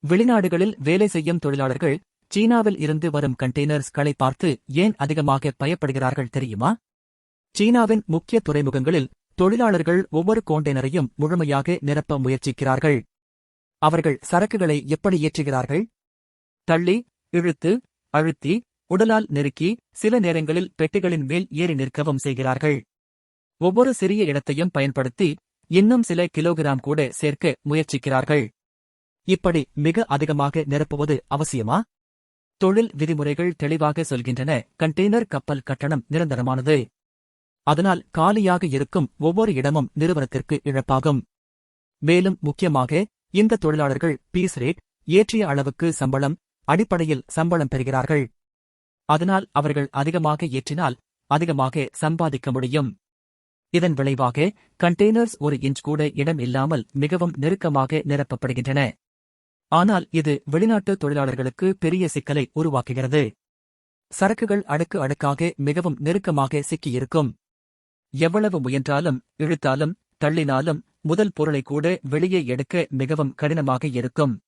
வெளிநாடுகளில் வேலை செய்யும் தொழிலாளர்கள் சீனாவில் இருந்து வரும் கண்டெய்னர்ஸ்களை பார்த்து ஏன் அதிகமாக பயப்படுகிறார்கள் தெரியுமா? சீனாவின் முக்கிய துறைமுகங்களில் தொழிலாளர்கள் ஒவ்வொரு கோண்டெய்னரையும் முழுமையாக நிரப்ப முயற்சிக்கிறார்கள். அவர்கள் சரக்குகளை எப்படி ஏற்றுகிறார்கள்? தள்ளி, இழுத்து, அழுத்தி, உடலால் நெருக்கி, சில நேரங்களில் பெட்டிகளின் மேல் ஏறி நிற்கவும் செய்கிறார்கள். ஒவ்வொரு சிறிய இடத்தையும் பயன்படுத்தி இன்னும் சில கிலோகிராம் கூட சேர்க்க முயற்சிக்கிறார்கள். இப்படி மிக அதிகமாக நிரப்புவது அவசியமா? தொழில் விதிமுறைகள் தெளிவாக சொல்கின்றன. கண்டெய்னர் கப்பல் கட்டணம் நிரந்தரமானது. அதனால் காலியாக இருக்கும் ஒவ்வொரு இடமும் நிறுவனத்திற்கு இழப்பாகும். மேலும் முக்கியமாக இந்த தொழிலாளர்கள் பீஸ் ரேட், ஏற்றிய அளவுக்கு சம்பளம் அடிப்படையில் சம்பளம் பெறுகிறார்கள். அதனால் அவர்கள் அதிகமாக ஏற்றினால் அதிகமாக சம்பாதிக்க முடியும். இதன் விளைவாக கண்டெய்னர்ஸ் ஒரு இன்ச் கூட இடம் இல்லாமல் மிகவும் நெருக்கமாக நிரப்பப்படுகின்றன. ஆனால் இது வெளிநாட்டு தொழிலாளர்களுக்கு பெரிய சிக்கலை உருவாக்குகிறது. சரக்குகள் அடுக்கு அடுக்காக மிகவும் நெருக்கமாக சிக்கியிருக்கும். எவ்வளவு முயன்றாலும் இழுத்தாலும் தள்ளினாலும் முதல் பொருளை கூட வெளியே எடுக்க மிகவும் கடினமாக இருக்கும்.